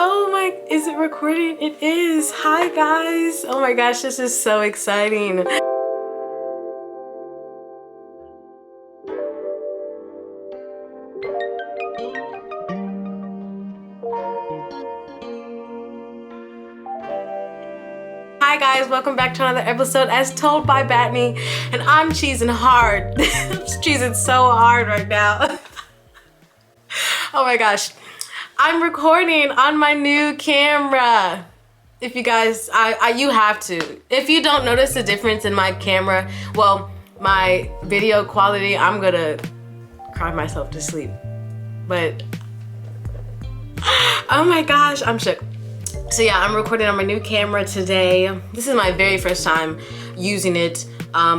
Oh my, is it recording? It is. Hi guys. Oh my gosh, this is so exciting. Hi guys, welcome back to another episode As Told by Battny, and I'm cheesing hard. I'm cheesing so hard right now. Oh my gosh. I'm recording on my new camera. If you guys, you have to. If you don't notice the difference in my camera, well, my video quality, I'm gonna cry myself to sleep. But, oh my gosh, I'm shook. So yeah, I'm recording on my new camera today. This is my very first time using it,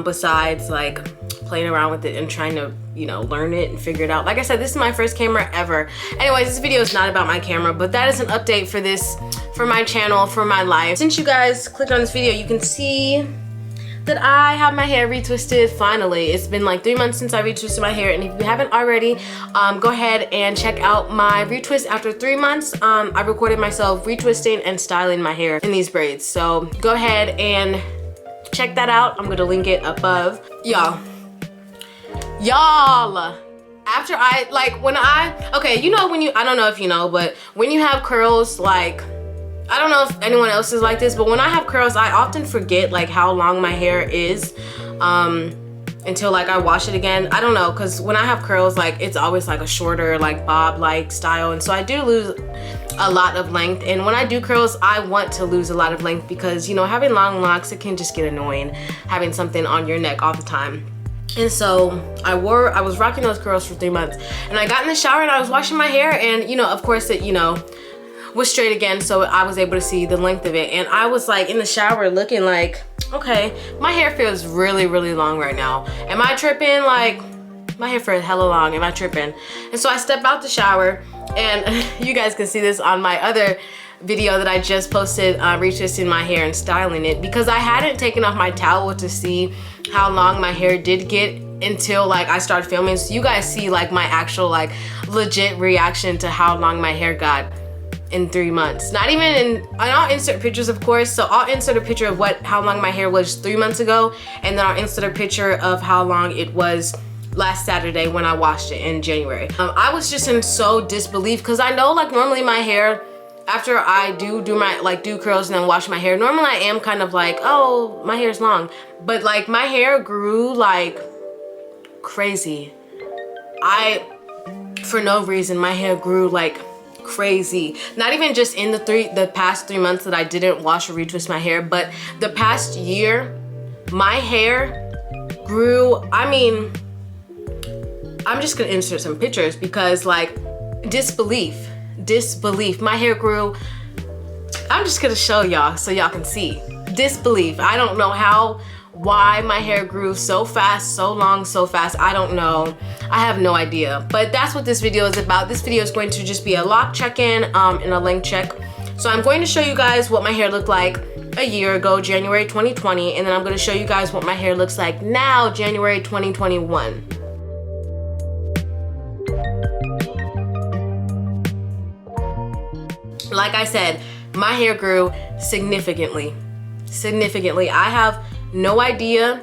besides like playing around with it and trying to, you know, learn it and figure it out. Like I said, this is my first camera ever. Anyways, this video is not about my camera, but that is an update for this, for my channel, for my life. Since you guys clicked on this video, you can see that I have my hair retwisted finally. It's been like 3 months since I retwisted my hair, and if you haven't already, go ahead and check out my retwist after 3 months. I recorded myself retwisting and styling my hair in these braids. So go ahead and check that out. I'm gonna link it above. Y'all, after okay, you know when you, I don't know if you know, but when you have curls, like, I don't know if anyone else is like this, but when I have curls, I often forget like how long my hair is until like I wash it again. I don't know, because when I have curls, like it's always like a shorter, like bob-like style, and so I do lose a lot of length. And when I do curls, I want to lose a lot of length because, you know, having long locks, it can just get annoying having something on your neck all the time. And so I was rocking those curls for 3 months, and I got in the shower and I was washing my hair, and you know, of course it, you know, was straight again, so I was able to see the length of it. And I was like in the shower looking like, okay, my hair feels really, really long right now. Am I tripping? Like, my hair feels hella long. Am I tripping? And so I step out the shower, and you guys can see this on my other video that I just posted, retwisting my hair and styling it, because I hadn't taken off my towel to see how long my hair did get until like I started filming. So you guys see like my actual like legit reaction to how long my hair got in 3 months. Not even in, and I'll insert pictures of course, so I'll insert a picture of how long my hair was 3 months ago, and then I'll insert a picture of how long it was last Saturday when I washed it in January. I was just in so disbelief, because I know like normally my hair, after I do curls and then wash my hair, normally I am kind of like, oh, my hair's long. But like my hair grew like crazy. For no reason, my hair grew like crazy. Not even just in the past 3 months that I didn't wash or retwist my hair, but the past year, my hair grew. I mean, I'm just gonna insert some pictures because like disbelief. My hair grew. I'm just gonna show y'all so y'all can see. Disbelief. I don't know why my hair grew so fast, so long, so fast. I don't know. I have no idea. But that's what this video is about. This video is going to just be a lock check-in and a length check. So I'm going to show you guys what my hair looked like a year ago, January 2020, and then I'm going to show you guys what my hair looks like now, January 2021. Like I said, my hair grew significantly. I have no idea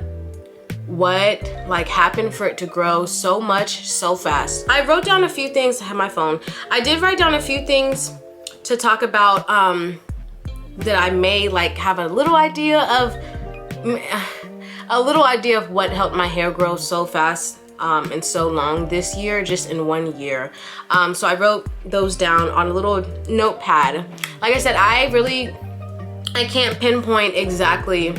what like happened for it to grow so much so fast. I wrote down a few things. I have my phone. I did write down a few things to talk about that I may like have a little idea of what helped my hair grow so fast and so long this year, just in 1 year. So I wrote those down on a little notepad. Like I said, I can't pinpoint exactly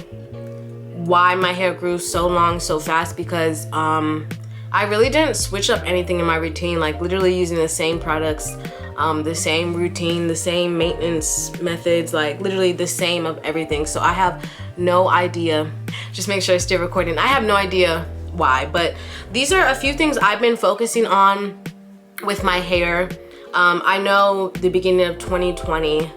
why my hair grew so long so fast, because I really didn't switch up anything in my routine, like literally using the same products, the same routine, the same maintenance methods, like literally the same of everything. So I have no idea. Just make sure it's still recording. I have no idea why, but these are a few things I've been focusing on with my hair. I know the beginning of 2020,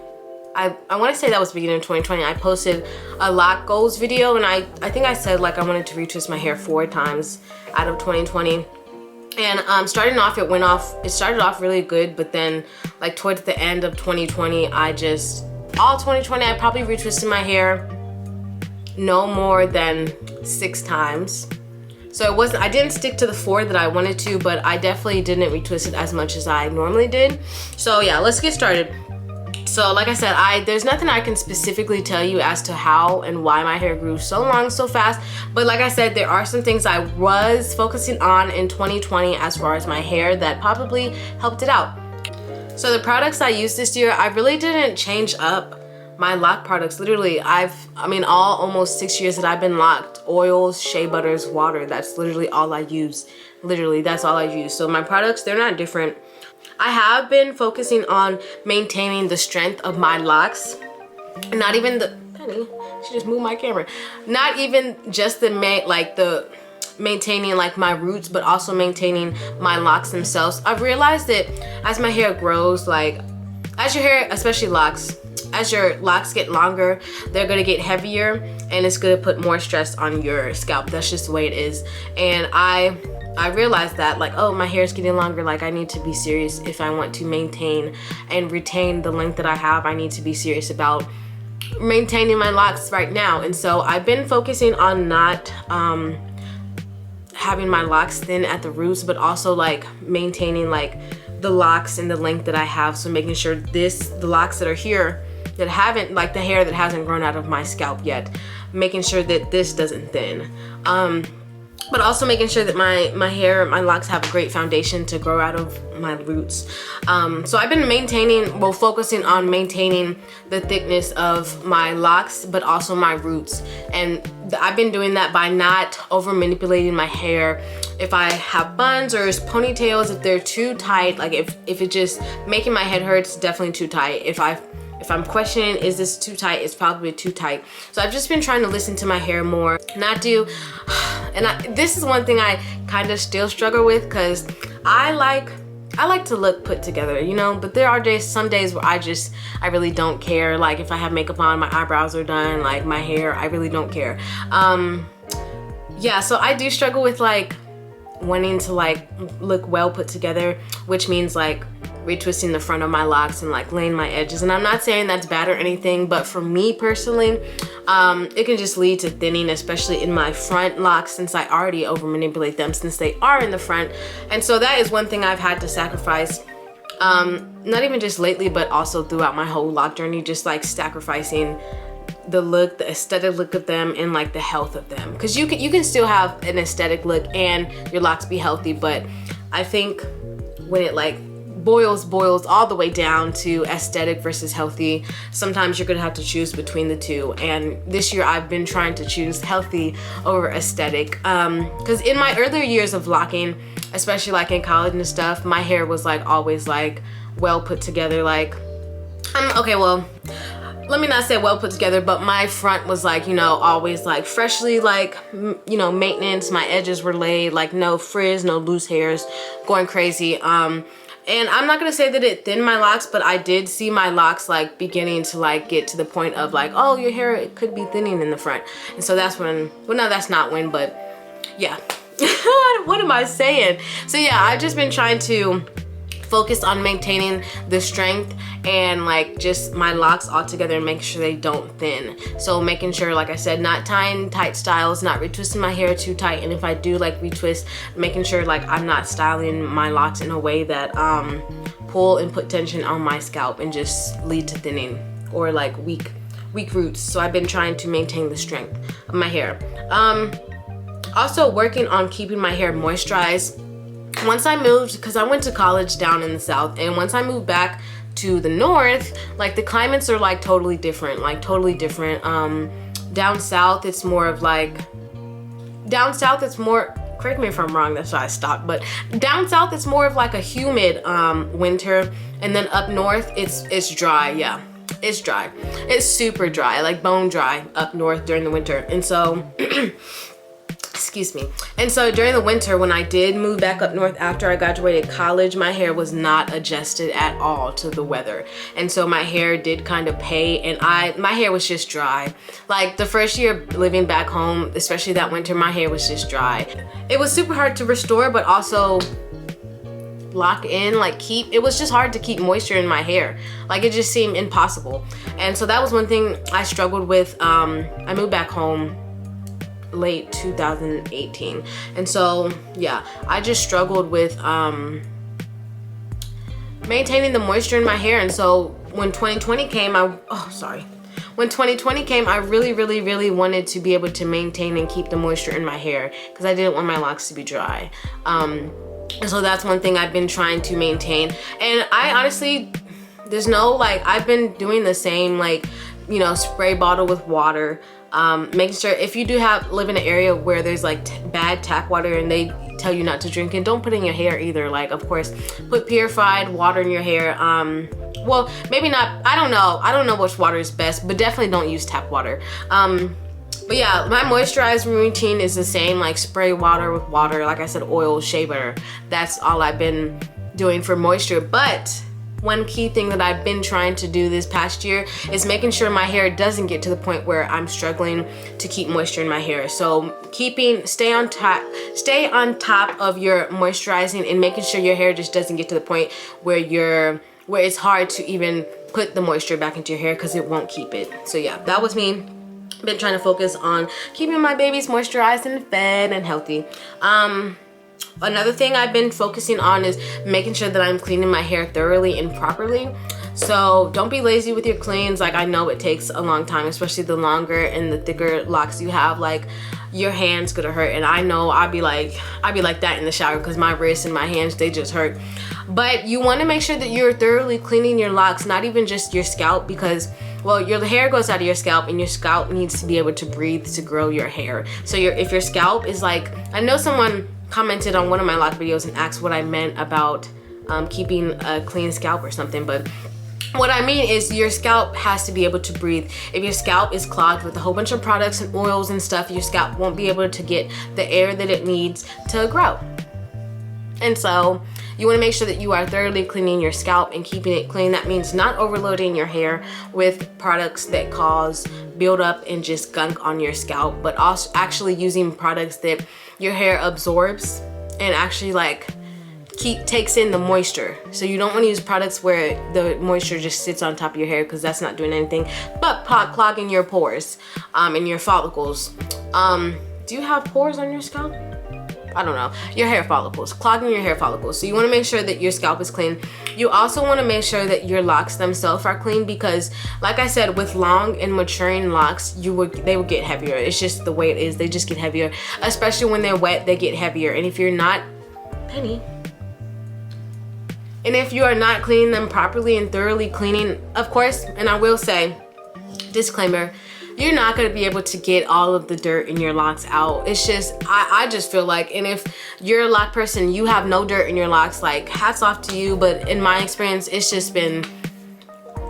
I want to say that was the beginning of 2020, I posted a lock goals video, and I think I said like I wanted to retwist my hair 4 times out of 2020. And starting off, it started off really good, but then like towards the end of 2020, all 2020, I probably retwisted my hair no more than 6 times. So I didn't stick to the 4 that I wanted to, but I definitely didn't retwist it as much as I normally did. So yeah, let's get started. So like I said, there's nothing I can specifically tell you as to how and why my hair grew so long so fast, but like I said, there are some things I was focusing on in 2020 as far as my hair that probably helped it out. So the products I used this year, I really didn't change up my lock products. Literally, almost 6 years that I've been locked, oils, shea butters, water, that's literally all I use. Literally, that's all I use. So my products, they're not different. I have been focusing on maintaining the strength of my locks. Not even Penny, she just moved my camera. Not even just maintaining like my roots, but also maintaining my locks themselves. I've realized that as my hair grows, like as your hair, especially locks, as your locks get longer, they're gonna get heavier and it's gonna put more stress on your scalp. That's just the way it is. And I realized that, like, oh, my hair is getting longer, like I need to be serious. If I want to maintain and retain the length that I have, I need to be serious about maintaining my locks right now. And so I've been focusing on not having my locks thin at the roots, but also like maintaining like the locks and the length that I have. So making sure the locks that are here that haven't, like the hair that hasn't grown out of my scalp yet, making sure that this doesn't thin. But also making sure that my locks have a great foundation to grow out of my roots. So I've been focusing on maintaining the thickness of my locks, but also my roots. And I've been doing that by not over manipulating my hair. If I have buns or ponytails, if they're too tight, like if it's just making my head hurt, it's definitely too tight. If I'm questioning, is this too tight? It's probably too tight. So I've just been trying to listen to my hair more, this is one thing I kind of still struggle with, because I like to look put together, you know, but there are some days where I really don't care. Like if I have makeup on, my eyebrows are done, like my hair, I really don't care. Yeah, so I do struggle with like wanting to like look well put together, which means like retwisting the front of my locks and like laying my edges. And I'm not saying that's bad or anything, but for me personally, it can just lead to thinning, especially in my front locks, since I already over manipulate them since they are in the front. And so that is one thing I've had to sacrifice, not even just lately, but also throughout my whole lock journey, just like sacrificing the aesthetic look of them and like the health of them. Because you can still have an aesthetic look and your locks be healthy, but I think when it like boils all the way down to aesthetic versus healthy, sometimes you're gonna have to choose between the two. And this year I've been trying to choose healthy over aesthetic, because in my earlier years of locking, especially like in college and stuff, my hair was like always like well put together. Like okay, well, let me not say well put together, but my front was like, you know, always like freshly, like, you know, maintenance. My edges were laid, like no frizz, no loose hairs, going crazy. And I'm not gonna say that it thinned my locks, but I did see my locks like beginning to like get to the point of like, oh, your hair, it could be thinning in the front. And so that's when, well, no, that's not when, but yeah. What am I saying? So yeah, I've just been trying to focus on maintaining the strength and like just my locks all together and making sure they don't thin. So making sure, like I said, not tying tight styles, not retwisting my hair too tight, and if I do like retwist, making sure like I'm not styling my locks in a way that pull and put tension on my scalp and just lead to thinning or like weak roots. So I've been trying to maintain the strength of my hair. Also working on keeping my hair moisturized. Once I moved, because I went to college down in the South, and once I moved back to the North, like the climates are like totally different, down South it's more of like, correct me if I'm wrong, that's why I stopped, but down South it's more of like a humid winter, and then up North it's dry. Yeah, it's dry, it's super dry, like bone dry up North during the winter. And so excuse me. And so during the winter, when I did move back up north after I graduated college, my hair was not adjusted at all to the weather. And so my hair did kind of pay, and my hair was just dry. Like the first year living back home, especially that winter, my hair was just dry. It was super hard to restore, but also lock in, like it was just hard to keep moisture in my hair. Like it just seemed impossible. And so that was one thing I struggled with. I moved back home late 2018, and so yeah, I just struggled with maintaining the moisture in my hair. And so when 2020 came, when 2020 came, I really wanted to be able to maintain and keep the moisture in my hair because I didn't want my locks to be dry. And so that's one thing I've been trying to maintain. And I honestly, there's no, like, I've been doing the same, like, you know, spray bottle with water, making sure if you do live in an area where there's like bad tap water and they tell you not to drink it, don't put it in your hair either. Like, of course, put purified water in your hair. Well, maybe not, I don't know which water is best, but definitely don't use tap water. But yeah, my moisturizing routine is the same, like spray water with water, like I said, oil, shea butter. That's all I've been doing for moisture. But one key thing that I've been trying to do this past year is making sure my hair doesn't get to the point where I'm struggling to keep moisture in my hair. So stay on top of your moisturizing and making sure your hair just doesn't get to the point where it's hard to even put the moisture back into your hair because it won't keep it. So yeah, that was me. Been trying to focus on keeping my babies moisturized and fed and healthy. Another thing I've been focusing on is making sure that I'm cleaning my hair thoroughly and properly. So don't be lazy with your cleans. Like, I know it takes a long time, especially the longer and the thicker locks you have. Like, your hands gonna hurt, and I know I'd be like that in the shower because my wrists and my hands, they just hurt. But you want to make sure that you're thoroughly cleaning your locks, not even just your scalp, because, well, your hair goes out of your scalp and your scalp needs to be able to breathe to grow your hair. So if your scalp is like, I know someone commented on one of my lock videos and asked what I meant about keeping a clean scalp or something, but what I mean is your scalp has to be able to breathe. If your scalp is clogged with a whole bunch of products and oils and stuff, your scalp won't be able to get the air that it needs to grow. And so you want to make sure that you are thoroughly cleaning your scalp and keeping it clean. That means not overloading your hair with products that cause buildup and just gunk on your scalp, but also actually using products that your hair absorbs and actually like takes in the moisture. So you don't want to use products where the moisture just sits on top of your hair, because that's not doing anything but clogging your pores and your follicles. Do you have pores on your scalp? I don't know. Your hair follicles, clogging your hair follicles. So you want to make sure that your scalp is clean. You also want to make sure that your locks themselves are clean, because like I said, with long and maturing locks, they will get heavier. It's just the way it is. They just get heavier, especially when they're wet. They get heavier. And if you're not, Penny, and if you are not cleaning them properly and thoroughly cleaning, of course, and I will say, disclaimer, you're not going to be able to get all of the dirt in your locks out. It's just, I just feel like, and if you're a lock person, you have no dirt in your locks, like, hats off to you. But in my experience, it's just been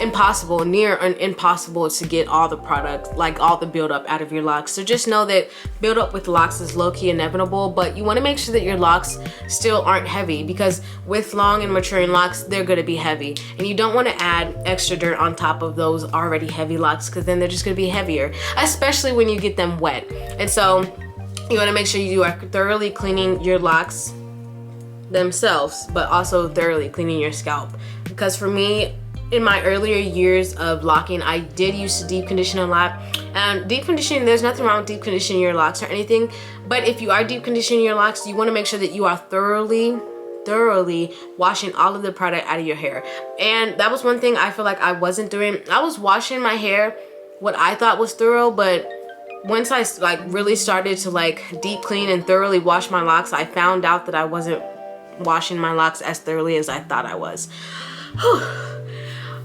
impossible, near impossible to get all the products, like all the buildup out of your locks. So just know that buildup with locks is low-key inevitable, but you want to make sure that your locks still aren't heavy, because with long and maturing locks, they're going to be heavy, and you don't want to add extra dirt on top of those already heavy locks, because then they're just going to be heavier, especially when you get them wet. And so you want to make sure you are thoroughly cleaning your locks themselves, but also thoroughly cleaning your scalp. Because for me, in my earlier years of locking, I did used to deep condition a lot. Deep conditioning, there's nothing wrong with deep conditioning your locks or anything, but if you are deep conditioning your locks, you want to make sure that you are thoroughly washing all of the product out of your hair. And that was one thing I feel like I wasn't doing. I was washing my hair what I thought was thorough, but once I like really started to like deep clean and thoroughly wash my locks, I found out that I wasn't washing my locks as thoroughly as I thought I was.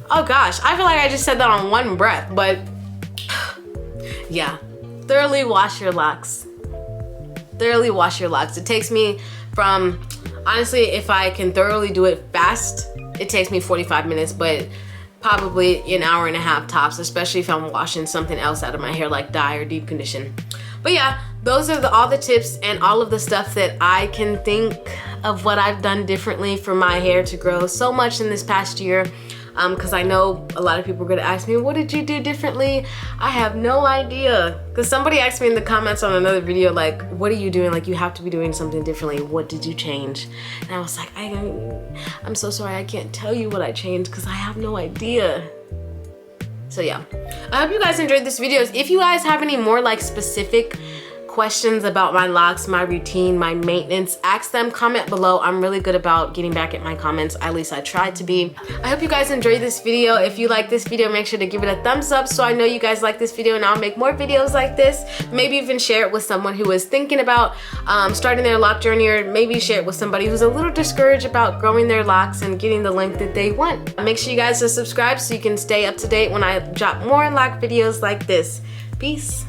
Oh gosh, I feel like I just said that on one breath, but yeah, thoroughly wash your locks. Thoroughly wash your locks. It takes me from, honestly, if I can thoroughly do it fast, it takes me 45 minutes, but probably an hour and a half tops, especially if I'm washing something else out of my hair like dye or deep condition. But yeah, those are all the tips and all of the stuff that I can think of what I've done differently for my hair to grow so much in this past year. Because I know a lot of people are gonna ask me, what did you do differently? I have no idea. Because somebody asked me in the comments on another video, like, what are you doing? Like, you have to be doing something differently. What did you change? And I was like, I'm so sorry, I can't tell you what I changed because I have no idea. So yeah, I hope you guys enjoyed this video. If you guys have any more like specific questions about my locks, my routine, my maintenance, ask them, comment below. I'm really good about getting back at my comments, at least I tried to be. I hope you guys enjoyed this video. If you like this video, make sure to give it a thumbs up so I know you guys like this video and I'll make more videos like this. Maybe even share it with someone who is thinking about starting their lock journey, or maybe share it with somebody who's a little discouraged about growing their locks and getting the length that they want. Make sure you guys are subscribed so you can stay up to date when I drop more lock videos like this. Peace.